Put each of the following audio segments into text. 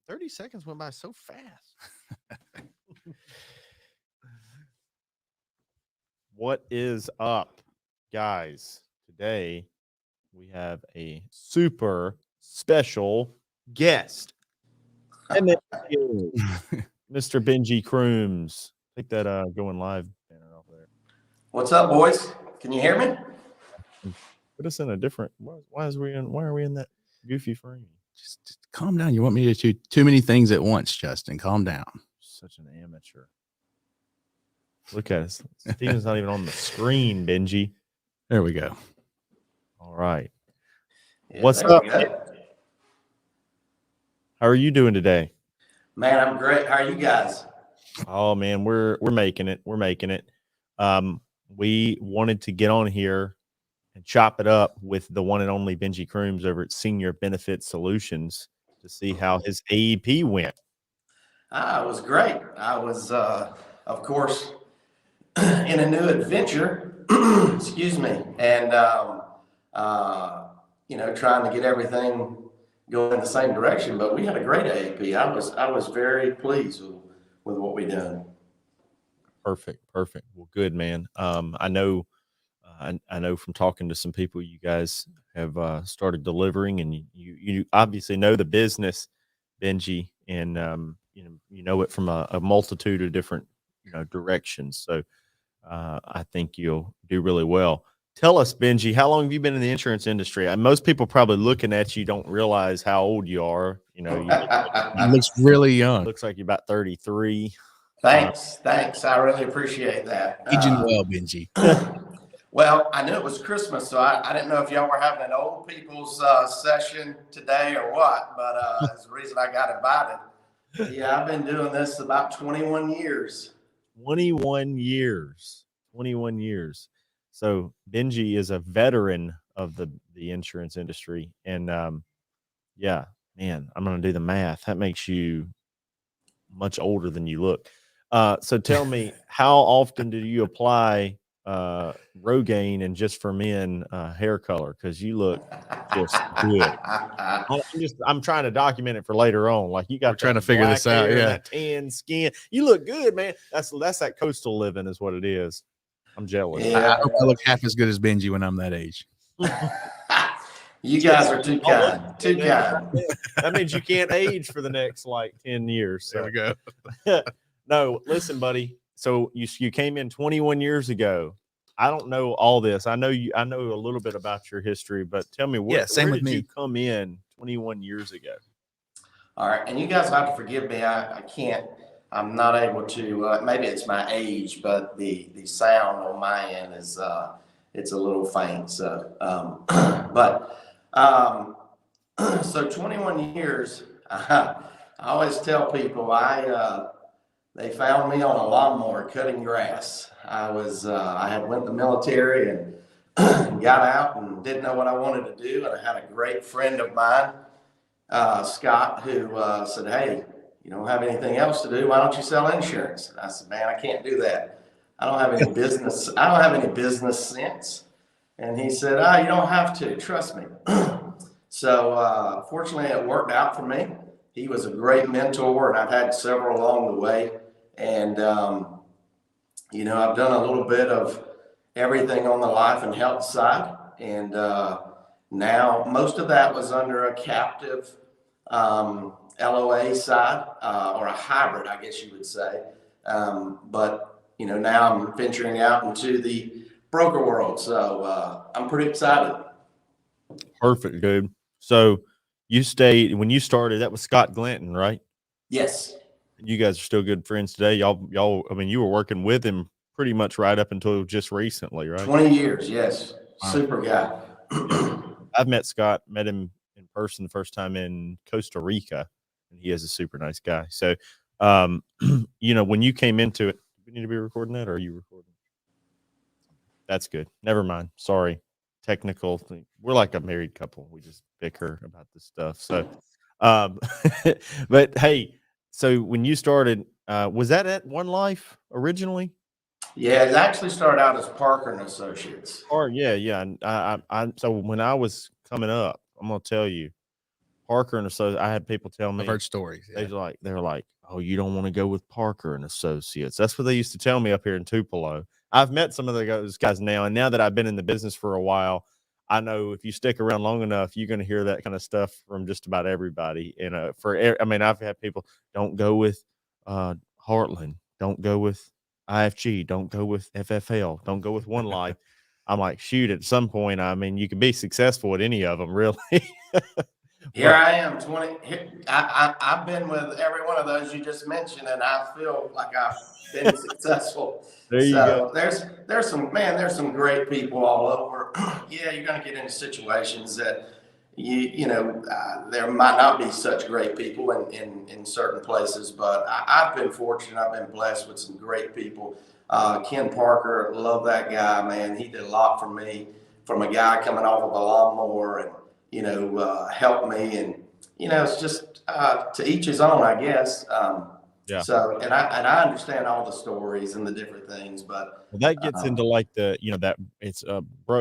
30 seconds went by so fast. What is up, guys? Today we have a super special guest. Mr. Benji Crooms. Take that going live banner off there. What's up, boys? Can you hear me? Put us in a different. Why are we in that goofy frame? Just calm down. You want me to do too many things at once, Justin? Calm down. Such an amateur. Look at us. Steven's not even on the screen, Benji. There we go. All right. Yeah, What's there up? we go. How are you doing today? Man, I'm great. How are you guys? Oh man, we're making it. We're making it. We wanted to get on here and chop it up with the one and only Benji Crooms over at Senior Benefit Solutions to see how his AEP went. It was great. I was, of course, in a new adventure. Excuse me, and trying to get everything going in the same direction. But we had a great AEP. I was very pleased with what we done. Perfect. Well, good, man. I know from talking to some people, you guys have started delivering, and you obviously know the business, Benji, and you know it from a multitude of different directions. So I think you'll do really well. Tell us, Benji, how long have you been in the insurance industry? Most people probably looking at you don't realize how old you are. You looks really young. Looks like you're about 33. Thanks. I really appreciate that. Aging well, Benji. Well, I knew it was Christmas, so I didn't know if y'all were having an old people's session today or what, but that's the reason I got invited. Yeah, I've been doing this about 21 years. 21 years. So Benji is a veteran of the insurance industry. And yeah, man, I'm going to do the math. That makes you much older than you look. So tell me, how often do you apply Rogaine and Just for Men hair color? Because you look just good. I'm trying to document it for later on. Like you got trying to figure this out. Yeah, that tan skin. You look good, man. That's that coastal living is what it is. I'm jealous. Yeah. I hope I look half as good as Benji when I'm that age. You guys are too kind. Too kind. That means you can't age for the next 10 years. So. There we go. No, listen, buddy. So you came in 21 years ago. I don't know all this. I know a little bit about your history, but tell me, where did you come in 21 years ago? All right, and you guys have to forgive me. I can't. I'm not able to. Maybe it's my age, but the sound on my end is it's a little faint. So, so 21 years. I always tell people they found me on a lawnmower cutting grass. I had went to the military and got out and didn't know what I wanted to do. And I had a great friend of mine, Scott, who said, "Hey, you don't have anything else to do. Why don't you sell insurance?" And I said, "Man, I can't do that. I don't have any business. I don't have any business sense." And he said, "Oh, you don't have to. Trust me." So fortunately, it worked out for me. He was a great mentor, and I've had several along the way. And I've done a little bit of everything on the life and health side. And now most of that was under a captive LOA side or a hybrid, I guess you would say. But now I'm venturing out into the broker world. So I'm pretty excited. Perfect, dude. So when you started, that was Scott Glanton, right? Yes. You guys are still good friends today. Y'all, I mean, you were working with him pretty much right up until just recently, right? 20 years, yes. Wow. Super guy. I've met him in person the first time in Costa Rica, and he is a super nice guy. So, when you came into it, we need to be recording that, or are you recording? That's good. Never mind. Sorry. Technical thing. We're like a married couple. We just bicker about this stuff. So, but hey, so when you started, was that at One Life originally? Yeah, it actually started out as Parker and Associates. Or yeah. And I so when I was coming up, I'm gonna tell you, Parker and Associates. I had people tell me I've heard stories. Yeah. they're like, oh, you don't want to go with Parker and Associates. That's what they used to tell me up here in Tupelo. I've met some of those guys now, and now that I've been in the business for a while, I know if you stick around long enough, you're going to hear that kind of stuff from just about everybody. And I mean, I've had people, don't go with Heartland, don't go with IFG, don't go with FFL, don't go with One Life. I'm like, shoot, at some point, I mean, you can be successful at any of them, really. Here I am, 20. I've been with every one of those you just mentioned, and I feel like I've been successful. There you go. There's some great people all over. Yeah, you're going to get into situations that there might not be such great people in certain places, but I've been fortunate. I've been blessed with some great people. Ken Parker, love that guy, man. He did a lot for me, from a guy coming off of a lawnmower and help me, and it's just to each his own, I guess. Yeah. So, and I understand all the stories and the different things, but that gets into like that it's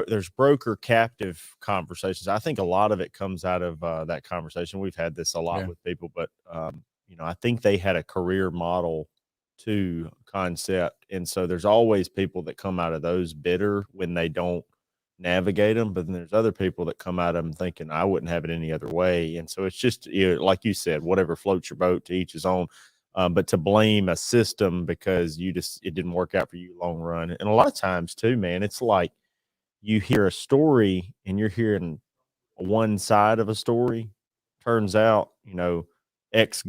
there's broker captive conversations. I think a lot of it comes out of that conversation. We've had this a lot with people, but I think they had a career model to concept, and so there's always people that come out of those bitter when they don't navigate them, but then there's other people that come at them thinking I wouldn't have it any other way. And so it's just like you said, whatever floats your boat, to each his own. But to blame a system because it didn't work out for you long run. And a lot of times too, man, it's like you hear a story and you're hearing one side of a story. Turns out, X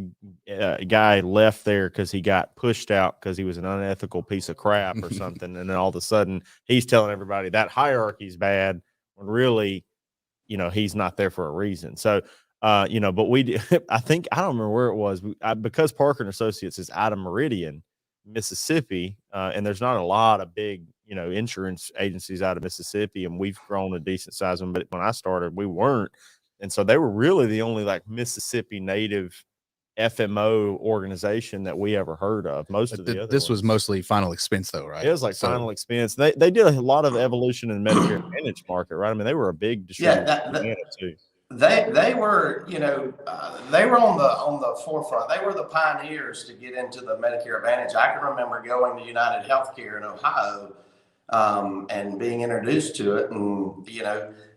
guy left there because he got pushed out because he was an unethical piece of crap or something. And then all of a sudden he's telling everybody that hierarchy's bad when really, he's not there for a reason. So, but I think, I don't remember where it was, because Parker and Associates is out of Meridian, Mississippi, and there's not a lot of big, insurance agencies out of Mississippi, and we've grown a decent size one. But when I started, we weren't. And so they were really the only like Mississippi native FMO organization that we ever heard of. Most of the other this was ones, mostly Final Expense, though, right? it was like Final Expense. They did a lot of evolution in the Medicare Advantage market, right? I mean, they were a big distributor too. They were, they were on the forefront. They were the pioneers to get into the Medicare Advantage. I can remember going to United Healthcare in Ohio and being introduced to it, and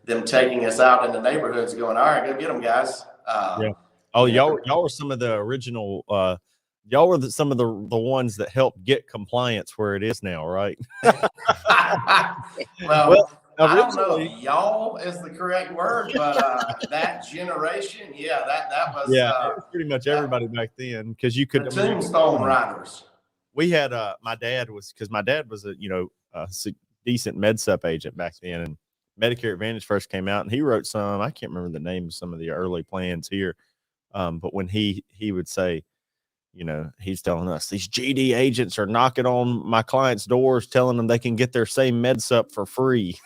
them taking us out in the neighborhoods, going, "All right, go get them, guys." Yeah. Oh, y'all were some of the original. Y'all were some of the ones that helped get compliance where it is now, right? well, I don't know if y'all is the correct word, but that generation, that was it was pretty much everybody back then, because you could tombstone riders. We had my dad was a decent med sup agent back then, and Medicare Advantage first came out, and he wrote some. I can't remember the name of some of the early plans here, but when he would say, he's telling us these GD agents are knocking on my clients' doors, telling them they can get their same med sup for free.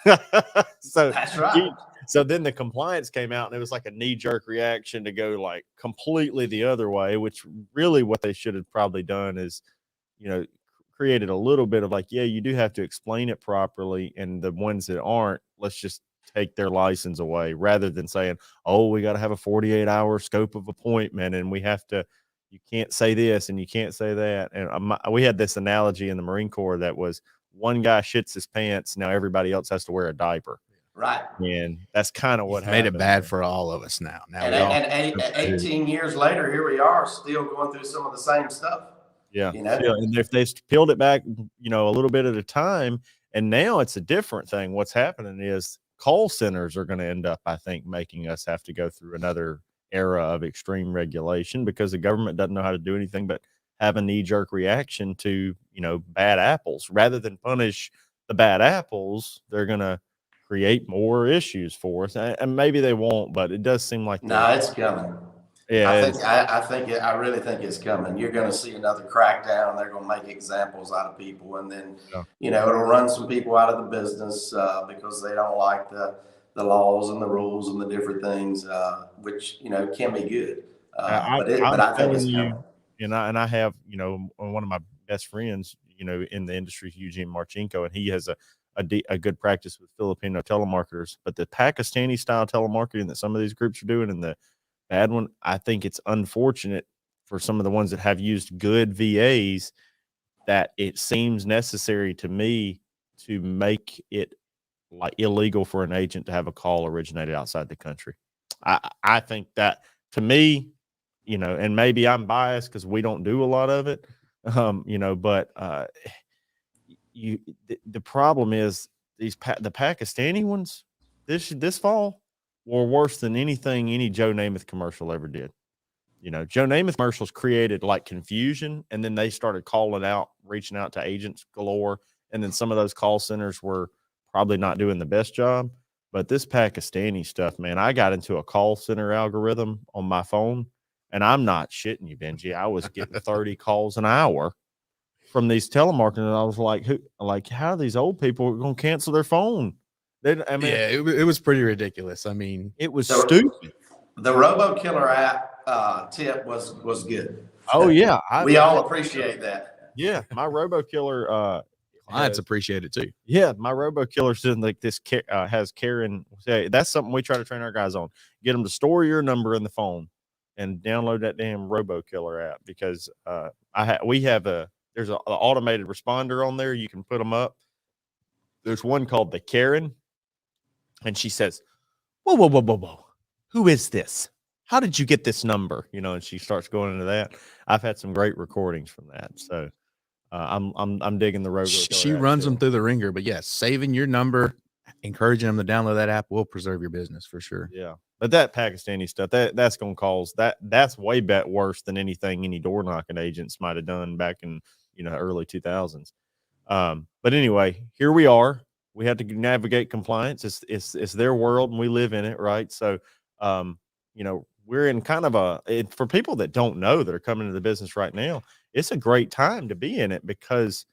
So that's right. So then the compliance came out, and it was like a knee-jerk reaction to go like completely the other way, which really what they should have probably done is, created a little bit of like, you do have to explain it properly, and the ones that aren't, let's just take their license away, rather than saying, oh, we got to have a 48-hour scope of appointment, and you can't say this and you can't say that. And we had this analogy in the Marine Corps that was, one guy shits his pants, now everybody else has to wear a diaper. Right. And that's kind of what made it bad for all of us now. And 18 years later, here we are still going through some of the same stuff. Yeah. And if they peeled it back, a little bit at a time, and now it's a different thing. What's happening is call centers are going to end up, I think, making us have to go through another era of extreme regulation, because the government doesn't know how to do anything but have a knee-jerk reaction to, bad apples. Rather than punish the bad apples, they're going to create more issues for us. And maybe they won't, but it does seem like it's coming. Yeah, I really think it's coming. You're going to see another crackdown. They're going to make examples out of people, and then it'll run some people out of the business because they don't like the laws and the rules and the different things, which can be good. But I think it's coming. And I have one of my best friends in the industry, Eugene Marchenko, and he has a good practice with Filipino telemarketers. But the Pakistani style telemarketing that some of these groups are doing, and the bad one. I think it's unfortunate for some of the ones that have used good VAs that it seems necessary to me to make it like illegal for an agent to have a call originated outside the country. I think that, to me, and maybe I'm biased because we don't do a lot of it, but the problem is the Pakistani ones this fall were worse than anything any Joe Namath commercial ever did. Joe Namath commercials created like confusion, and then they started reaching out to agents galore, and then some of those call centers were probably not doing the best job. But this Pakistani stuff, man, I got into a call center algorithm on my phone, and I'm not shitting you, Benji. I was getting 30 calls an hour from these telemarketers, and I was like, how are these old people going to cancel their phone? It was pretty ridiculous. I mean, it was stupid. The Robo Killer app tip was good. Oh yeah, we all appreciate that. Yeah, my Robo Killer clients appreciate it too. Yeah, my Robo Killer's doing like this. Has Karen say that's something we try to train our guys on. Get them to store your number in the phone and download that damn Robo Killer app, because there's an automated responder on there. You can put them up. There's one called the Karen, and she says, whoa. Who is this? How did you get this number? And she starts going into that. I've had some great recordings from that. So I'm digging the Robo Killer. She runs them through the ringer, but yes, saving your number, encouraging them to download that app will preserve your business for sure. Yeah. But that Pakistani stuff, that's going to cause that's way worse than anything any door knocking agents might have done back in, early 2000s. But anyway, here we are. We have to navigate compliance. It's their world and we live in it. Right. So, we're in kind of for people that don't know that are coming into the business right now, it's a great time to be in it, because,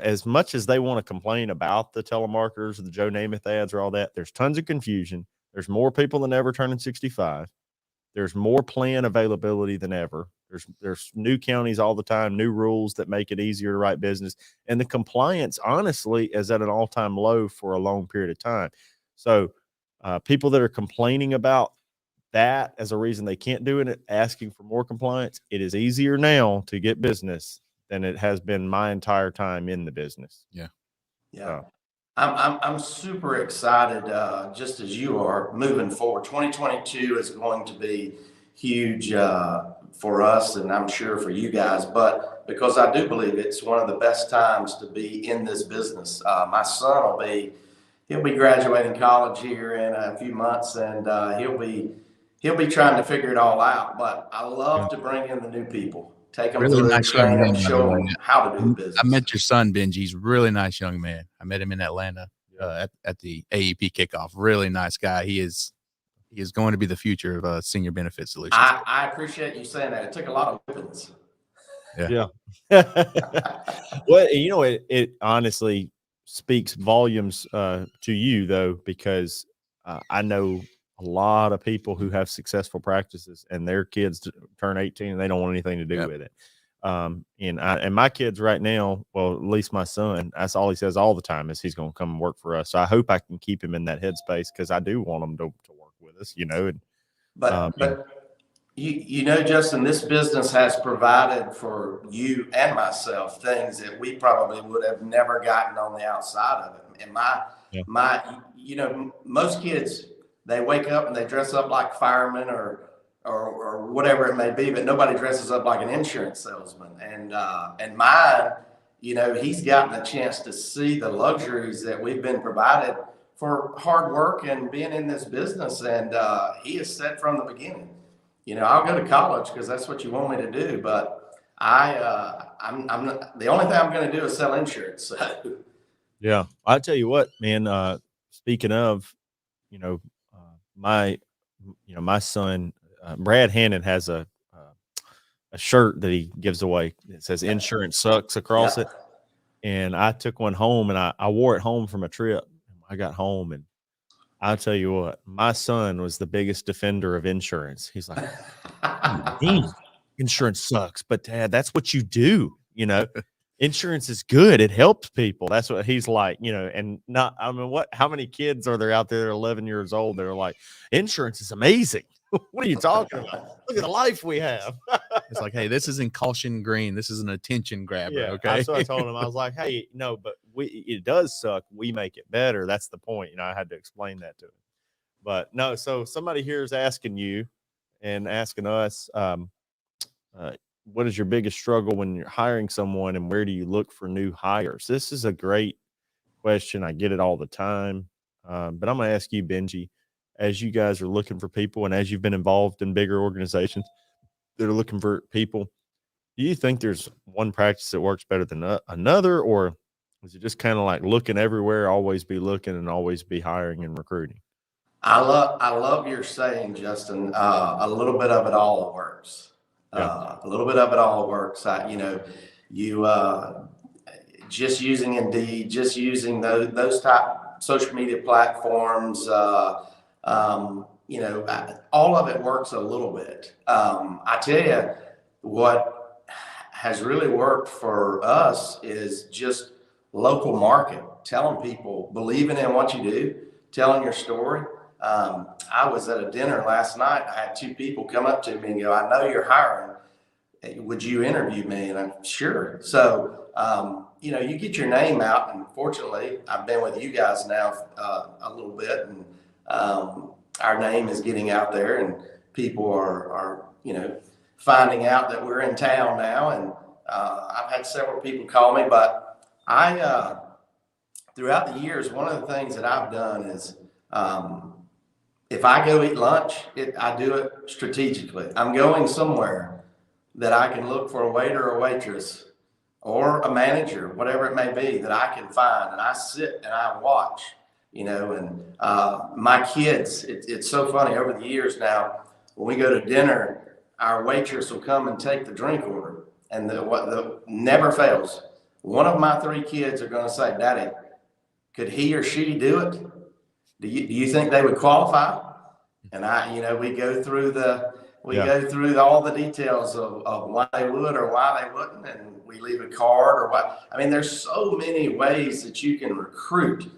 as much as they want to complain about the telemarketers, the Joe Namath ads or all that, there's tons of confusion. There's more people than ever turning 65. There's more plan availability than ever. There's new counties all the time, new rules that make it easier to write business. And the compliance, honestly, is at an all-time low for a long period of time. So people that are complaining about that as a reason they can't do it, asking for more compliance, it is easier now to get business than it has been my entire time in the business. Yeah. So. I'm super excited, just as you are, moving forward. 2022 is going to be huge for us, and I'm sure for you guys, but because I do believe it's one of the best times to be in this business. My son he'll be graduating college here in a few months, and he'll be trying to figure it all out. But I love to bring in the new people, take them really through, nice train them, man, show them how to do business. I met your son, Benji. He's a really nice young man. I met him in Atlanta at the AEP kickoff. Really nice guy. He is going to be the future of senior benefit solutions. I appreciate you saying that. It took a lot of whippings. Yeah. Well, it honestly speaks volumes to you, though, because I know a lot of people who have successful practices and their kids turn 18 and they don't want anything to do with it. And my kids right now, well, at least my son, that's all he says all the time is he's going to come and work for us. So I hope I can keep him in that headspace, because I do want him to work with us, But Justin, this business has provided for you and myself things that we probably would have never gotten on the outside of it. And most kids, they wake up and they dress up like firemen or whatever it may be, but nobody dresses up like an insurance salesman. And mine, he's gotten a chance to see the luxuries that we've been provided for hard work and being in this business. And he has said from the beginning, I'll go to college because that's what you want me to do, but I'm not, the only thing I'm going to do is sell insurance. Yeah, I'll tell you what, man. Speaking of, my son, Brad Hannon has a shirt that he gives away. It says "Insurance Sucks" across it, and I took one home and I wore it home from a trip. I got home, and I'll tell you what, my son was the biggest defender of insurance. He's like, "Insurance sucks, but Dad, that's what you do. Insurance is good. It helps people." That's what he's like, and how many kids are there out there that are 11 years old that are like, insurance is amazing. What are you talking about? Look at the life we have. It's like, hey, this isn't caution green. This is an attention grabber. Yeah, Okay. that's what I told him. I was like, hey, no, but it does suck. We make it better. That's the point. I had to explain that to him. But no, so somebody here is asking you and asking us, what is your biggest struggle when you're hiring someone, and where do you look for new hires? This is a great question. I get it all the time. But I'm going to ask you, Benji, as you guys are looking for people and as you've been involved in bigger organizations that are looking for people, do you think there's one practice that works better than another, or is it just kind of like looking everywhere, always be looking and always be hiring and recruiting? I love your saying, Justin. A little bit of it all works. Yeah. A little bit of it all works. You just using Indeed, just using those type social media platforms. All of it works a little bit. I tell you what has really worked for us is just local market, telling people, believing in what you do, telling your story. I was at a dinner last night. I had two people come up to me and go, I know you're hiring. Would you interview me? And I'm sure. So, you get your name out, and fortunately I've been with you guys now a little bit, and our name is getting out there, and people are finding out that we're in town now. And I've had several people call me, but I throughout the years, one of the things that I've done is if I go eat lunch, I do it strategically. I'm going somewhere that I can look for a waiter or waitress or a manager, whatever it may be, that I can find, and I sit and I watch, and my kids, it's so funny over the years now, when we go to dinner, our waitress will come and take the drink order, and the never fails. One of my three kids are going to say, Daddy, could he or she do it? Do you think they would qualify? And we go through go through all the details of why they would or why they wouldn't, and we leave a card or what. I mean, there's so many ways that you can recruit.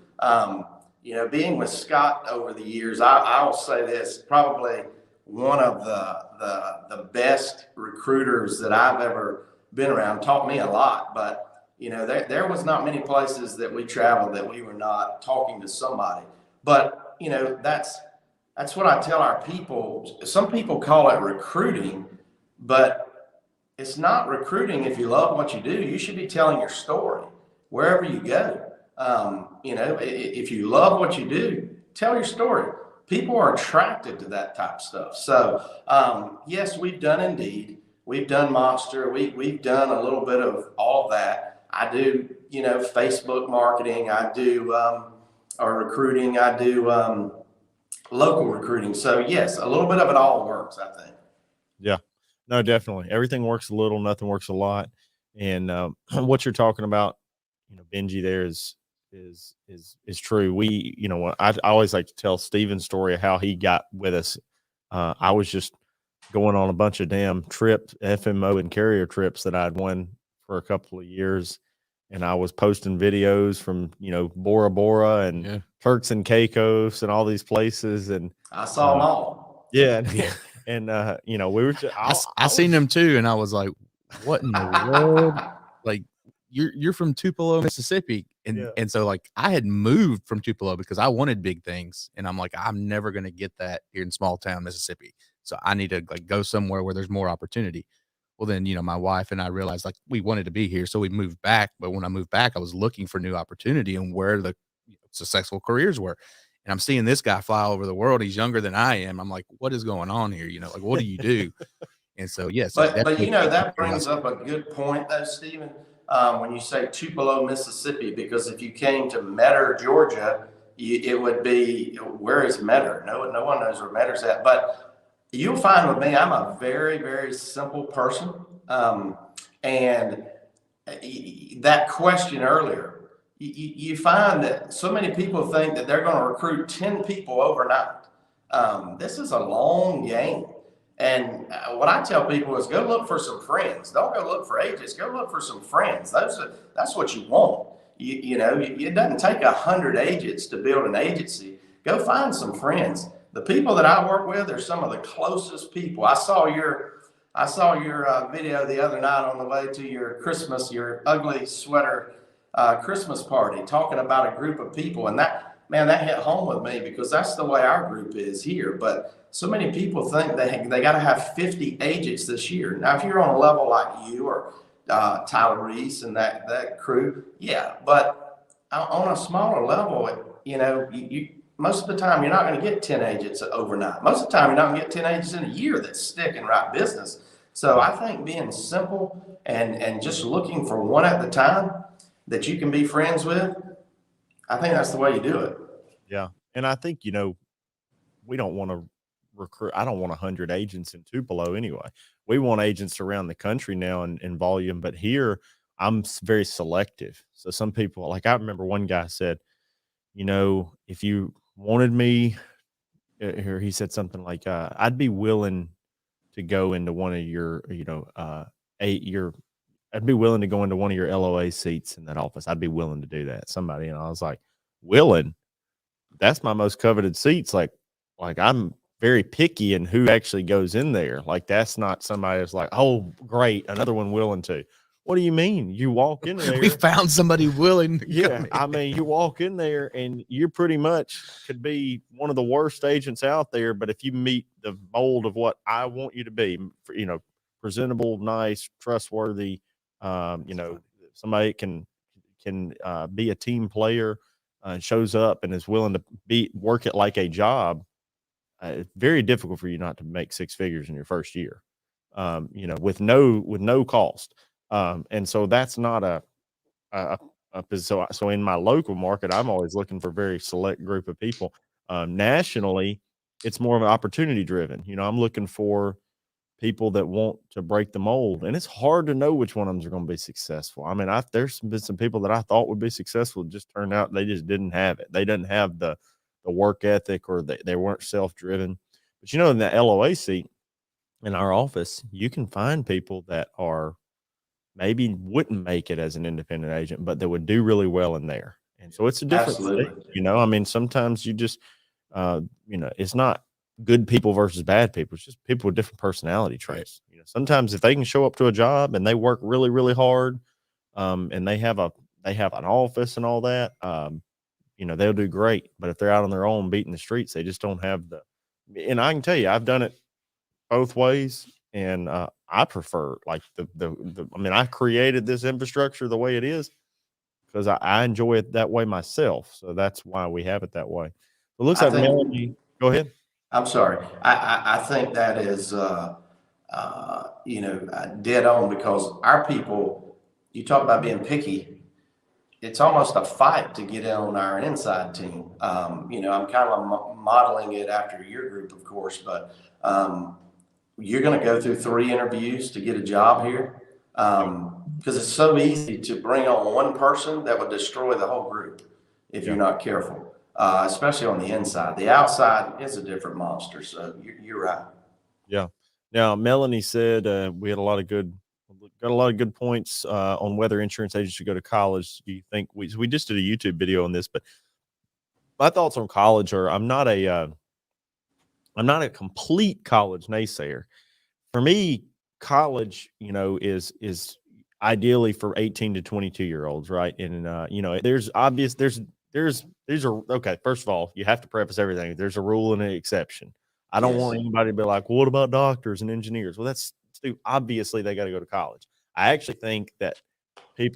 Being with Scott over the years, I'll say this, probably one of the best recruiters that I've ever been around, taught me a lot. But there was not many places that we traveled that we were not talking to somebody. But that's what I tell our people. Some people call it recruiting, but it's not recruiting. If you love what you do, you should be telling your story wherever you go. If you love what you do, tell your story. People are attracted to that type of stuff. So, yes, we've done Indeed. We've done Monster. We've done a little bit of all of that. I do, Facebook marketing. I do recruiting. I do local recruiting. So, yes, a little bit of it all works, I think. Yeah, no, definitely. Everything works a little, nothing works a lot. And what you're talking about, Benji, there is true. We, I always like to tell Steven's story of how he got with us. I was just going on a bunch of damn trips, FMO and carrier trips that I'd won for a couple of years. And I was posting videos from, Bora Bora and Turks and Caicos and all these places. And I saw them all. Yeah. And, we were just, I seen them too. And I was like, what in the world? Like, you're from Tupelo, Mississippi. And so like I had moved from Tupelo because I wanted big things. And I'm like, I'm never going to get that here in small town, Mississippi. So I need to go somewhere where there's more opportunity. Well, then, my wife and I realized we wanted to be here. So we moved back. But when I moved back, I was looking for new opportunity and where the successful careers were. And I'm seeing this guy fly over the world. He's younger than I am. I'm like, what is going on here? What do you do? And so, yes. But that brings up a good point though, Stephen, when you say Tupelo, Mississippi, because if you came to Metter, Georgia, it would be, where is Metter? No one knows where Metter's at. But you'll find with me, I'm a very, very simple person. And that question earlier, you find that so many people think that they're going to recruit 10 people overnight. This is a long game. And what I tell people is go look for some friends. Don't go look for agents. Go look for some friends. That's what you want. It doesn't take 100 agents to build an agency. Go find some friends. the people that I work with are some of the closest people. I saw your video the other night on the way to your ugly sweater Christmas party, talking about a group of people, and that hit home with me, because that's the way our group is here. But so many people think they got to have 50 agents this year. Now, if you're on a level like you or Tyler Reese and that crew, yeah, but on a smaller level, you most of the time you're not going to get 10 agents overnight. Most of the time you're not going to get 10 agents in a year that stick and write business. So I think being simple and just looking for one at the time that you can be friends with, I think that's the way you do it. Yeah. And I think, we don't want to recruit. I don't want 100 agents in Tupelo anyway. We want agents around the country now in volume, but here I'm very selective. So some people, like I remember one guy said, if you wanted me here, he said something like, I'd be willing to go into one of your, I'd be willing to go into one of your LOA seats in that office. I'd be willing to do that. Somebody, and I was like, willing? That's my most coveted seats. Like I'm very picky in who actually goes in there. Like that's not somebody that's like, oh, great, another one willing to. What do you mean? You walk in there. We found somebody willing to Yeah, come in. I mean, you walk in there and you pretty much could be one of the worst agents out there, but if you meet the mold of what I want you to be, presentable, nice, trustworthy, somebody can be a team player, shows up and is willing to work it like a job. It's very difficult for you not to make six figures in your first year, with no cost. And so that's not so in my local market, I'm always looking for a very select group of people. Nationally, it's more of an opportunity driven. I'm looking for people that want to break the mold, and it's hard to know which one of them are going to be successful. I mean, there's been some people that I thought would be successful, just turned out they just didn't have it. They didn't have the work ethic, or they weren't self-driven. But in the LOA seat in our office, you can find people that are maybe wouldn't make it as an independent agent, but that would do really well in there. And so it's a different thing, I mean, sometimes you just, it's not good people versus bad people. It's just people with different personality traits. Sometimes if they can show up to a job and they work really, really hard, and they have an office and all that, they'll do great. But if they're out on their own beating the streets, they just don't have and I can tell you, I've done it both ways. And I prefer like I created this infrastructure the way it is because I enjoy it that way myself. So that's why we have it that way. It looks like Melanie. Go ahead. I'm sorry. I think that is, dead on, because our people, you talk about being picky. It's almost a fight to get in on our inside team. I'm kind of modeling it after your group, of course, but you're going to go through 3 interviews to get a job here, because it's so easy to bring on one person that would destroy the whole group if you're not careful, especially on the inside. The outside is a different monster, so you're right. Yeah. Now, Melanie said we had got a lot of good points on whether insurance agents should go to college. Do you think we just did a YouTube video on this, but my thoughts on college are I'm not a complete college naysayer. For me, college, is ideally for 18 to 22-year-olds, right? And there's okay. First of all, you have to preface everything. There's a rule and an exception. I don't want anybody to be like, well, what about doctors and engineers? Well, that's obviously they got to go to college. I actually think that I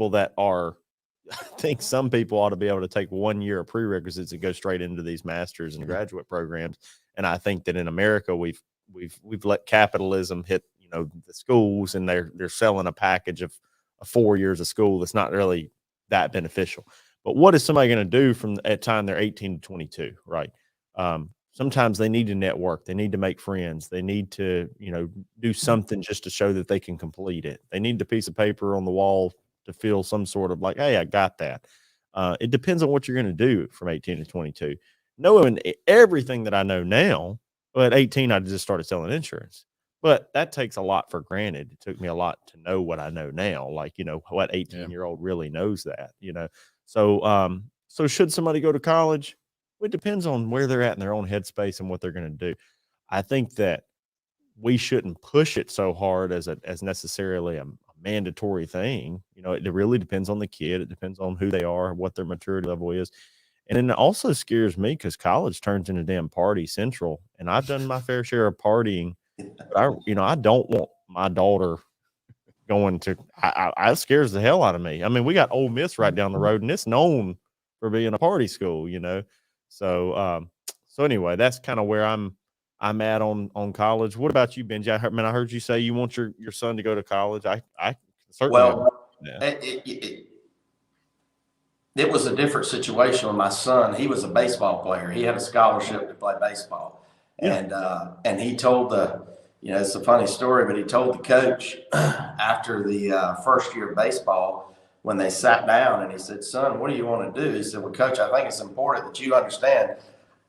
think some people ought to be able to take 1 year of prerequisites and go straight into these masters and graduate programs. And I think that in America, we've let capitalism hit, the schools, and they're selling a package of 4 years of school that's not really that beneficial. But what is somebody going to do from at time they're 18 to 22, right? Sometimes they need to network. They need to make friends. They need to, do something just to show that they can complete it. They need a piece of paper on the wall to feel some sort of like, hey, I got that. It depends on what you're going to do from 18 to 22. Knowing everything that I know now, at 18, I just started selling insurance. But that takes a lot for granted. It took me a lot to know what I know now. Like, what 18-year-old really knows that, So should somebody go to college? it depends on where they're at in their own headspace and what they're going to do. I think that we shouldn't push it so hard as necessarily a mandatory thing. You know, it really depends on the kid. It depends on who they are, what their maturity level is. And then it also scares me because college turns into damn party central. And I've done my fair share of partying, but I don't want my daughter going to, I scares the hell out of me. I mean, we got Ole Miss right down the road and it's known for being a party school, So, so anyway, that's kind of where I'm at on college. What about you, Benji? I heard you say you want your son to go to college. I certainly. Well, it was a different situation with my son. He was a baseball player. He had a scholarship to play baseball. Yeah. And he told it's a funny story, but he told the coach after the first year of baseball, when they sat down, and he said, "Son, what do you want to do?" He said, "Well, Coach, I think it's important that you understand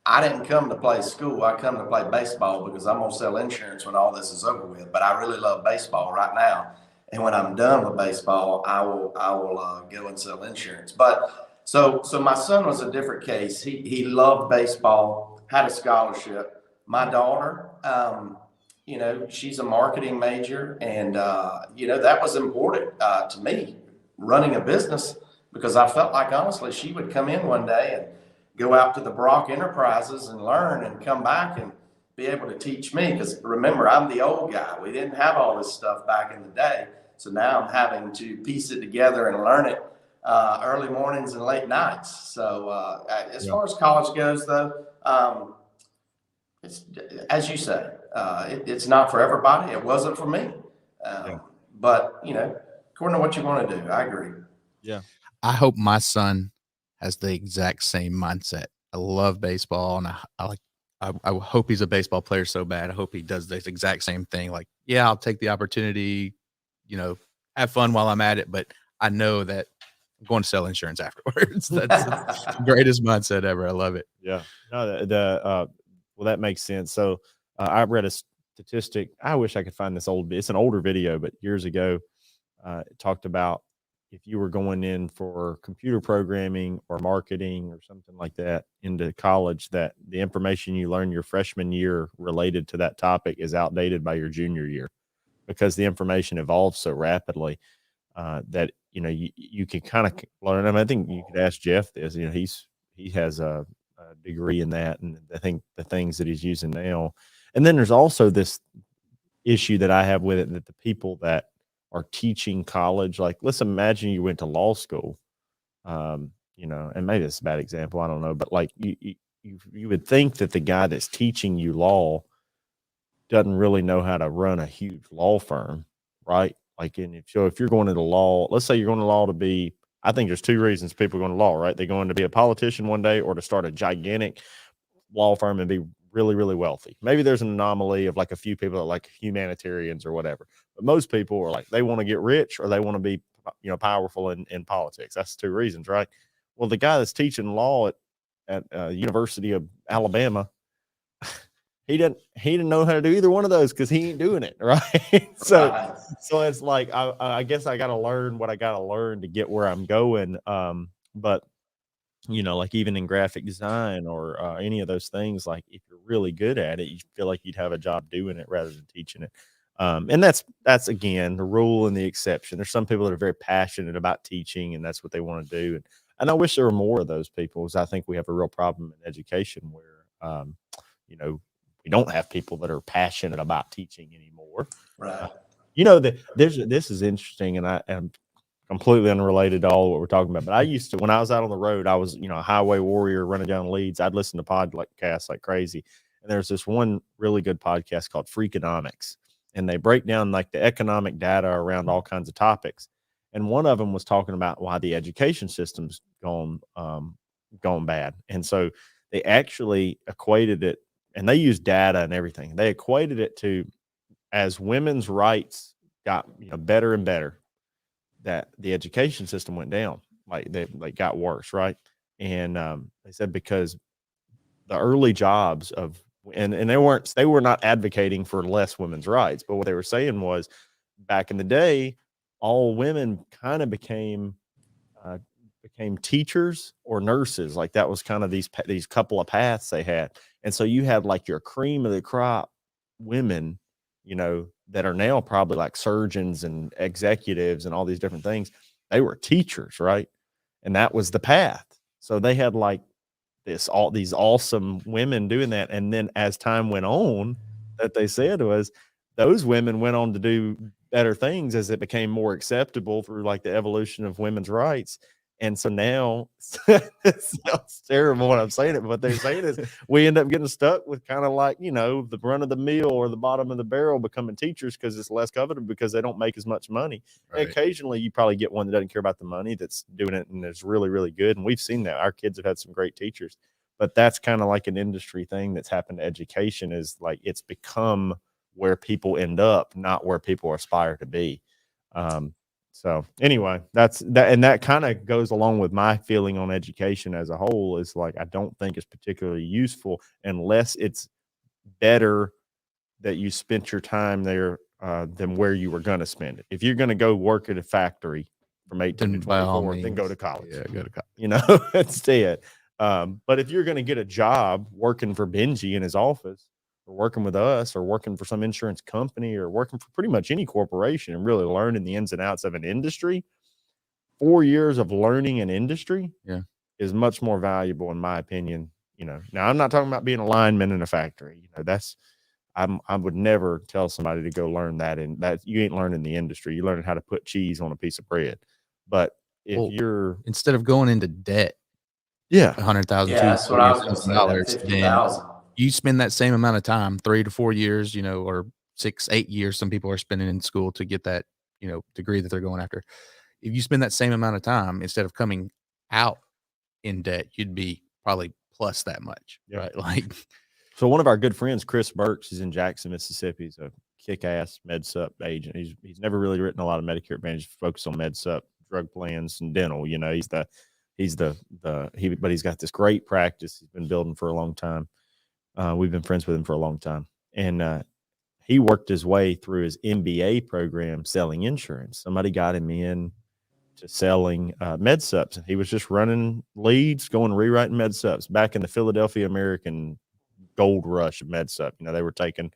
I didn't come to play school. I come to play baseball because I'm going to sell insurance when all this is over with. But I really love baseball right now. And when I'm done with baseball, I will go and sell insurance." But so my son was a different case. He loved baseball, had a scholarship. My daughter, she's a marketing major, and that was important to me, running a business, because I felt like, honestly, she would come in one day and go out to the Brock Enterprises and learn and come back and be able to teach me. Because remember, I'm the old guy. We didn't have all this stuff back in the day. So now I'm having to piece it together and learn it early mornings and late nights. So as far as college goes, though, it's, as you say, it's not for everybody. It wasn't for me. But, according to what you want to do, I agree. Yeah. I hope my son has the exact same mindset. I love baseball, and I hope he's a baseball player so bad. I hope he does this exact same thing. Like, yeah, I'll take the opportunity, have fun while I'm at it, but I know that I'm going to sell insurance afterwards. That's the greatest mindset ever. I love it. Yeah. No, well, that makes sense. So I read a statistic. I wish I could find this it's an older video, but years ago, it talked about if you were going in for computer programming or marketing or something like that into college, that the information you learn your freshman year related to that topic is outdated by your junior year, because the information evolves so rapidly that, you can kind of learn. I mean, I think you could ask Jeff this, he has a degree in that, and I think the things that he's using now. And then there's also this issue that I have with it, that the people that are teaching college, like, let's imagine you went to law school, and maybe it's a bad example, I don't know, but like you would think that the guy that's teaching you law doesn't really know how to run a huge law firm, right? Like, if you're going into law, let's say you're going to law to be, I think there's two reasons people are going to law, right? They're going to be a politician one day, or to start a gigantic law firm and be really, really wealthy. Maybe there's an anomaly of like a few people that are like humanitarians or whatever, but most people are like, they want to get rich or they want to be, powerful in politics. That's two reasons, right? Well, the guy that's teaching law at University of Alabama, he didn't know how to do either one of those, because he ain't doing it, right? So it's like, I guess I got to learn what I got to learn to get where I'm going. But like even in graphic design or any of those things, like if you're really good at it, you feel like you'd have a job doing it rather than teaching it. And that's again the rule and the exception. There's some people that are very passionate about teaching, and that's what they want to do. And I wish there were more of those people, because I think we have a real problem in education where, we don't have people that are passionate about teaching anymore. Right. This is interesting, and I am completely unrelated to all what we're talking about. But I used to, when I was out on the road, I was, a highway warrior running down leads. I'd listen to podcasts like crazy. And there's this one really good podcast called Freakonomics, and they break down like the economic data around all kinds of topics. And one of them was talking about why the education system's gone bad. And so they actually equated it, and they used data and everything. They equated it to, as women's rights got better and better, that the education system went down, like they got worse, right? And they said because the early jobs of, and they were not advocating for less women's rights, but what they were saying was, back in the day, all women kind of became became teachers or nurses. Like that was kind of these couple of paths they had. And so you had like your cream of the crop women, you know, that are now probably like surgeons and executives and all these different things. They were teachers, right? And that was the path. So they had like these awesome women doing that. And then as time went on, that they said was those women went on to do better things as it became more acceptable through like the evolution of women's rights. And so now it sounds terrible when I'm saying it, but what they're saying is we end up getting stuck with kind of like, you know, the run of the mill or the bottom of the barrel becoming teachers because it's less coveted because they don't make as much money. Right. Occasionally you probably get one that doesn't care about the money that's doing it and is really, really good. And we've seen that. Our kids have had some great teachers, but that's kind of like an industry thing that's happened to education is like it's become where people end up, not where people aspire to be. So anyway, that's that. And that kind of goes along with my feeling on education as a whole is like, I don't think it's particularly useful unless it's better that you spent your time there than where you were going to spend it. If you're going to go work at a factory from 18 to 24, then go to college. Yeah, go to college. You know, instead. But if you're going to get a job working for Benji in his office, or working with us, or working for some insurance company, or working for pretty much any corporation and really learning the ins and outs of an industry, 4 years of learning an industry is much more valuable, in my opinion. You know, now I'm not talking about being a lineman in a factory. You know, that's I would never tell somebody to go learn that, and that you ain't learning the industry. You're learning how to put cheese on a piece of bread. But if you're instead of going into debt, $100,000, that's what I was going to say. $50,000. You spend that same amount of time, 3 to 4 years, you know, or 6, 8 years. Some people are spending in school to get that, you know, degree that they're going after. If you spend that same amount of time, instead of coming out in debt, you'd be probably plus that much, right? Like, so one of our good friends, Chris Burks, is in Jackson, Mississippi. He's a kick-ass MedSup agent. He's never really written a lot of Medicare Advantage, focused on MedSup, drug plans, and dental. You know, but he's got this great practice he's been building for a long time. We've been friends with him for a long time. And he worked his way through his MBA program selling insurance. Somebody got him in to selling MedSups. And he was just running leads, going rewriting MedSups back in the Philadelphia American gold rush of MedSup. You know, they were taking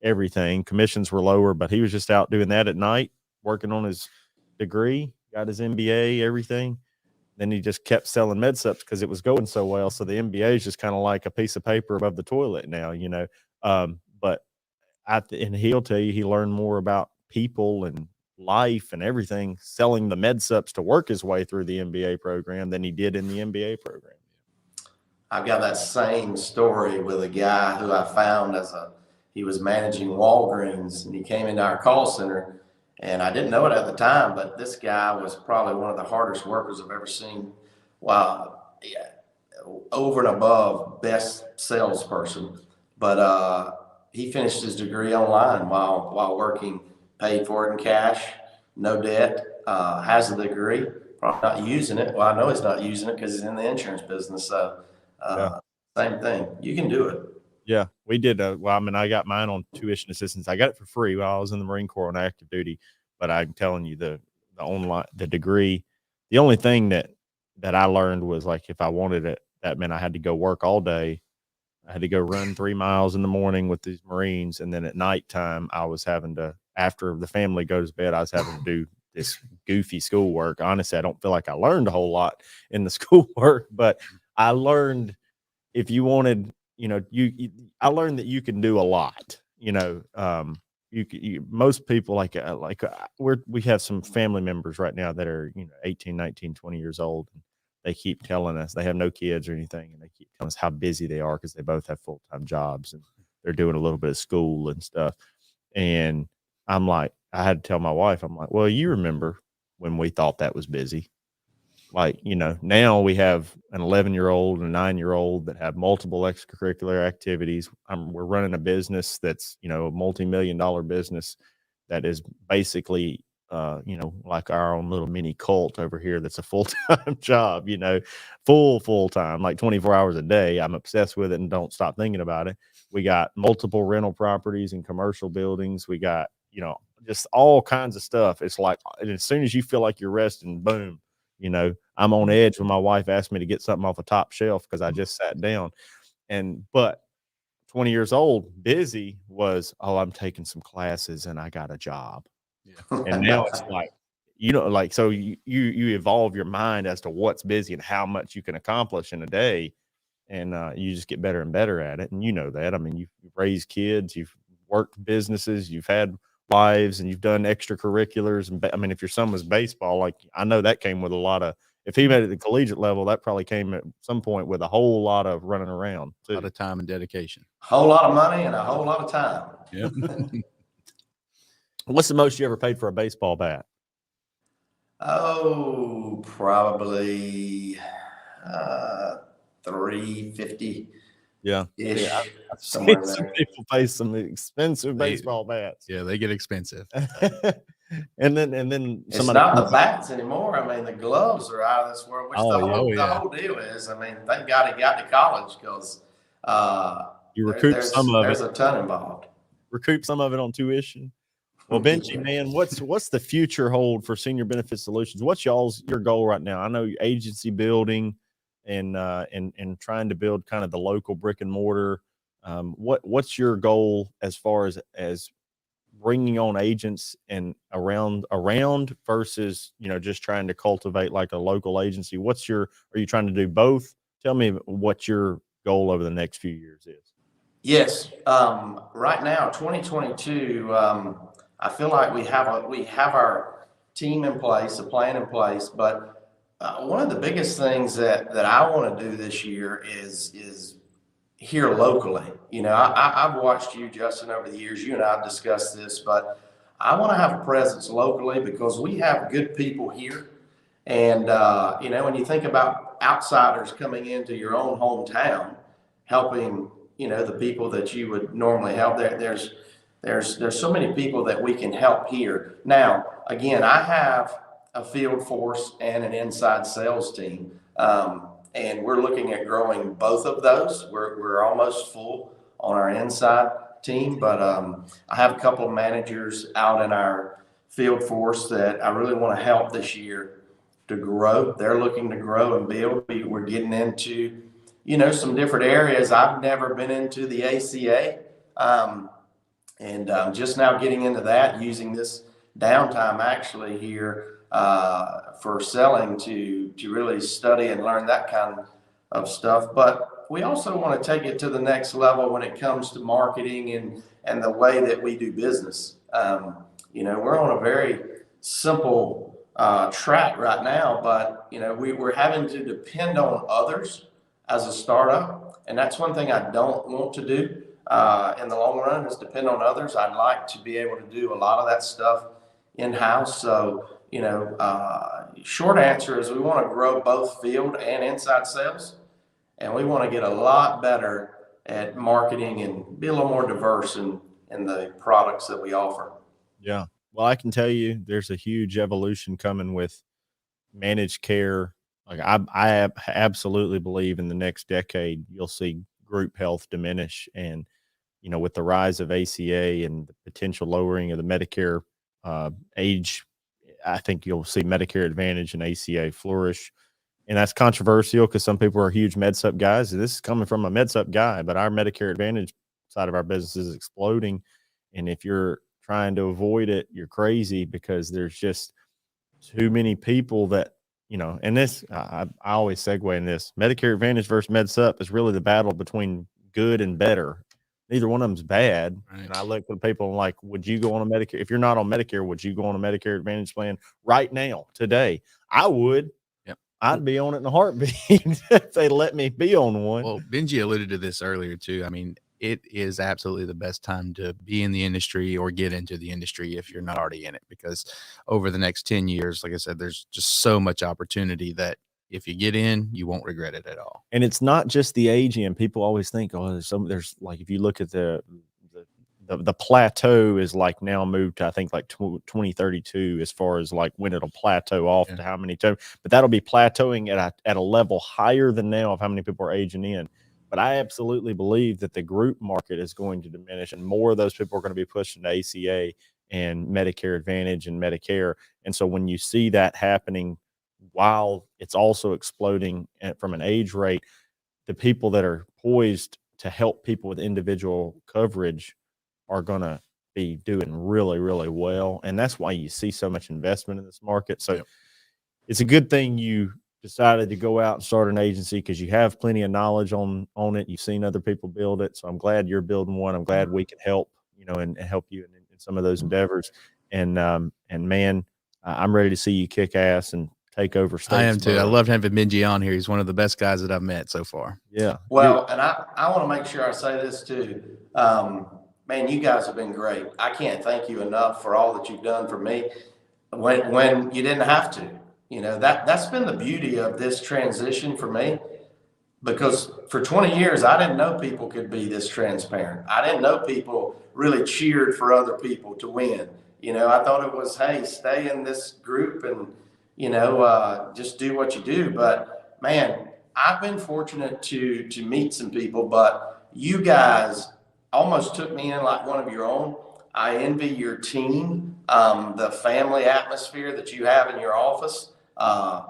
everything. Commissions were lower, but he was just out doing that at night, working on his degree, got his MBA, everything. Then he just kept selling MedSups because it was going so well. So the MBA is just kind of like a piece of paper above the toilet now, you know. But and he'll tell you he learned more about people and life and everything selling the MedSups to work his way through the MBA program than he did in the MBA program. I've got that same story with a guy who I found he was managing Walgreens, and he came into our call center. And I didn't know it at the time, but this guy was probably one of the hardest workers I've ever seen. Wow, over and above best salesperson. But he finished his degree online while working, paid for it in cash, no debt, has the degree, probably not using it. Well, I know he's not using it because he's in the insurance business. So same thing. You can do it. Yeah, we did. Well, I mean, I got mine on tuition assistance. I got it for free while I was in the Marine Corps on active duty. But I'm telling you, the degree, the only thing that I learned was like if I wanted it, that meant I had to go work all day. I had to go run 3 miles in the morning with these Marines, and then at nighttime I was having to, after the family goes to bed, I was having to do this goofy schoolwork. Honestly, I don't feel like I learned a whole lot in the schoolwork, but I learned if you wanted. You know, I learned that you can do a lot, you know, most people we have some family members right now that are, you know, 18, 19, 20 years old. And they keep telling us they have no kids or anything. And they keep telling us how busy they are because they both have full-time jobs and they're doing a little bit of school and stuff. And I'm like, I had to tell my wife, I'm like, well, you remember when we thought that was busy? Like, you know, now we have an 11-year-old and a 9-year-old that have multiple extracurricular activities. We're running a business that's, you know, a multi-million-dollar business that is basically, you know, like our own little mini cult over here. That's a full-time job, you know, full-time, like 24 hours a day. I'm obsessed with it and don't stop thinking about it. We got multiple rental properties and commercial buildings. We got, you know, just all kinds of stuff. It's like, and as soon as you feel like you're resting, boom. You know, I'm on edge when my wife asked me to get something off the top shelf because I just sat down. But 20 years old, busy was, oh, I'm taking some classes and I got a job. Yeah. And now it's like, so you evolve your mind as to what's busy and how much you can accomplish in a day. And you just get better and better at it. And you know that. I mean, you've raised kids, you've worked businesses, you've had wives, and you've done extracurriculars. And I mean, if your son was baseball, like I know that came with a lot of, if he made it at the collegiate level, that probably came at some point with a whole lot of running around too. A lot of time and dedication. Whole lot of money and a whole lot of time. Yep. What's the most you ever paid for a baseball bat? Oh, probably $350. Yeah. Ish, I've somewhere seen in some there. people pay some expensive baseball bats. Yeah, they get expensive. and then It's somebody not the bats anymore. I mean, the gloves are out of this world, which Oh, the yeah. whole deal is. I mean, thank God he got to college because you recoup some of there's it. a ton involved. Recoup some of it on tuition. Well, Benji, man, what's the future hold for Senior Benefit Solutions? What's your goal right now? I know agency building and trying to build kind of the local brick and mortar. What's your goal as far as bringing on agents and around versus just trying to cultivate like a local agency? Are you trying to do both? Tell me what your goal over the next few years is. Yes. Right now, 2022, I feel like we have our team in place, a plan in place, but one of the biggest things that I want to do this year is here locally. I've watched you, Justin, over the years. You and I have discussed this, but I want to have a presence locally because we have good people here. And, when you think about outsiders coming into your own hometown, helping, the people that you would normally help, there's so many people that we can help here. Now, again, I have a field force and an inside sales team. And we're looking at growing both of those. We're almost full on our inside team, but I have a couple of managers out in our field force that I really want to help this year to grow. They're looking to grow and build. We're getting into, some different areas. I've never been into the ACA, and just now getting into that, using this downtime actually here for selling to really study and learn that kind of stuff. But we also want to take it to the next level when it comes to marketing and the way that we do business. We're on a very simple track right now, but we're having to depend on others as a startup, and that's one thing I don't want to do in the long run, is depend on others. I'd like to be able to do a lot of that stuff in-house. So short answer is we want to grow both field and inside sales, and we want to get a lot better at marketing and be a little more diverse in the products that we offer. Yeah. Well, I can tell you there's a huge evolution coming with managed care. Like I absolutely believe in the next decade, you'll see group health diminish. And, with the rise of ACA and the potential lowering of the Medicare age, I think you'll see Medicare Advantage and ACA flourish. And that's controversial because some people are huge MedSup guys. This is coming from a MedSup guy, but our Medicare Advantage side of our business is exploding. And if you're trying to avoid it, you're crazy, because there's just too many people that, and this, I always segue in this. Medicare Advantage versus MedSup is really the battle between good and better. Neither one of them's bad. Right. And I look at people and like, would you go on a Medicare? If you're not on Medicare, would you go on a Medicare Advantage plan right now, today? I would. Yep. I'd be on it in a heartbeat if they let me be on one. Well, Benji alluded to this earlier too. I mean, it is absolutely the best time to be in the industry or get into the industry if you're not already in it, because over the next 10 years, like I said, there's just so much opportunity that if you get in, you won't regret it at all. And it's not just the aging. People always think, oh, there's like, if you look at the plateau is like now moved to, I think, like 2032 as far as like when it'll plateau off to how many times, but that'll be plateauing at a level higher than now of how many people are aging in. But I absolutely believe that the group market is going to diminish, and more of those people are going to be pushed into ACA and Medicare Advantage and Medicare. And so when you see that happening, while it's also exploding from an age rate, the people that are poised to help people with individual coverage are going to be doing really, really well. And that's why you see so much investment in this market. So it's a good thing you decided to go out and start an agency, because you have plenty of knowledge on it. You've seen other people build it. So I'm glad you're building one. I'm glad we can help, and help you in some of those endeavors. And man, I'm ready to see you kick ass and take over Statesboro. I am too. I love having Benji on here. He's one of the best guys that I've met so far. Yeah. Well, and I want to make sure I say this too. Man, you guys have been great. I can't thank you enough for all that you've done for me when you didn't have to. That's been the beauty of this transition for me, because for 20 years, I didn't know people could be this transparent. I didn't know people really cheered for other people to win. I thought it was, hey, stay in this group and, just do what you do. But man, I've been fortunate to meet some people, but you guys almost took me in like one of your own. I envy your team, the family atmosphere that you have in your office. I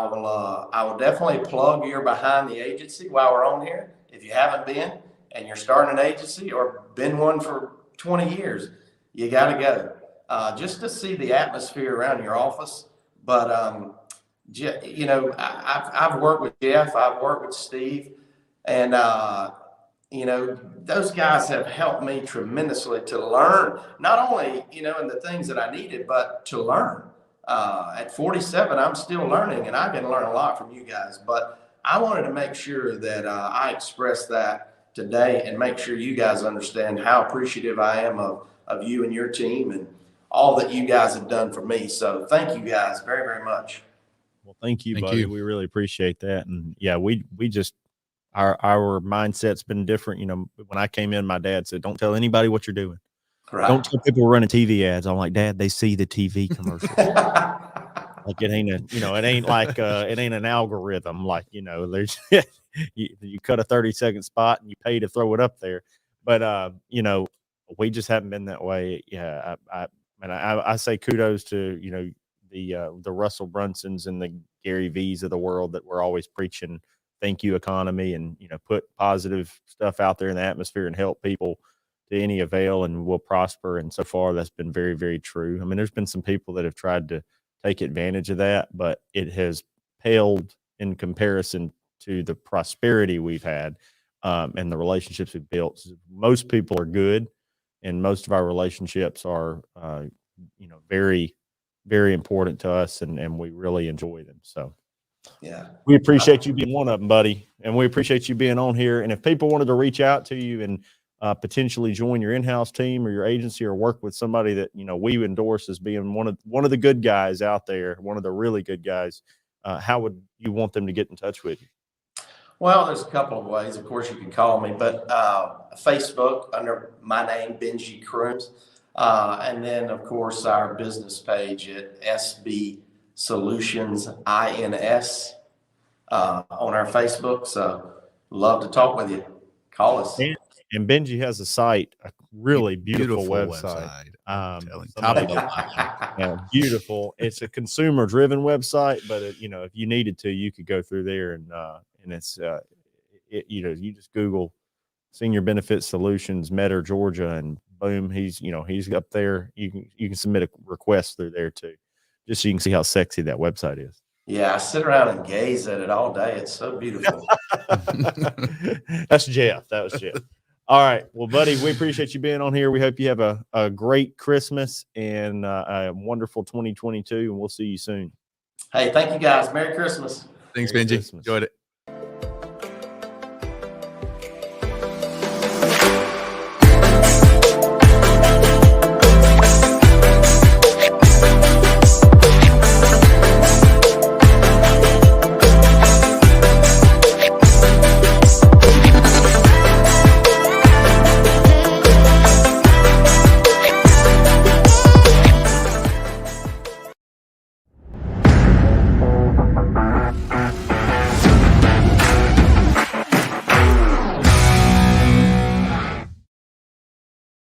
will definitely plug your behind the agency while we're on here. If you haven't been and you're starting an agency or been one for 20 years, you got to go just to see the atmosphere around your office. But, I've worked with Jeff, I've worked with Steve, and, those guys have helped me tremendously to learn, not only, in the things that I needed, but to learn. At 47, I'm still learning, and I can learn a lot from you guys. But I wanted to make sure that I express that today and make sure you guys understand how appreciative I am of you and your team and all that you guys have done for me. So thank you guys very, very much. Well, thank you, buddy. We really appreciate that. And yeah, we just, our mindset's been different. When I came in, my dad said, "Don't tell anybody what you're doing. Right. Don't tell people we're running TV ads." I'm like, "Dad, they see the TV commercials." Like it ain't it ain't like it ain't an algorithm. Like, there's you cut a 30-second spot and you pay to throw it up there. But we just haven't been that way. Yeah, I say kudos to the Russell Brunsons and the Gary V's of the world that we're always preaching thank you economy and put positive stuff out there in the atmosphere and help people to any avail, and we'll prosper. And so far that's been very, very true. I mean, there's been some people that have tried to take advantage of that, but it has paled in comparison to the prosperity we've had and the relationships we've built. Most people are good, and most of our relationships are very, very important to us, and we really enjoy them. So yeah, we appreciate you being one of them, buddy, and we appreciate you being on here. And if people wanted to reach out to you and potentially join your in-house team or your agency, or work with somebody that we endorse as being one of the good guys out there, one of the really good guys, how would you want them to get in touch with you? Well, there's a couple of ways. Of course, you can call me, but Facebook under my name, Benji Crooms, and then of course our business page at SB Solutions INS on our Facebook. So love to talk with you. Call us. And Benji has a site, a really beautiful website. Beautiful. It's a consumer-driven website, but if you needed to, you could go through there and it's you just Google Senior Benefit Solutions, Metter, Georgia, and boom, he's up there. You can submit a request through there too, just so you can see how sexy that website is. Yeah, I sit around and gaze at it all day. It's so beautiful. That's Jeff. That was Jeff. All right. Well, buddy, we appreciate you being on here. We hope you have a great Christmas and a wonderful 2022, and we'll see you soon. Hey, thank you guys. Merry Christmas. Thanks, Benji. Enjoyed it.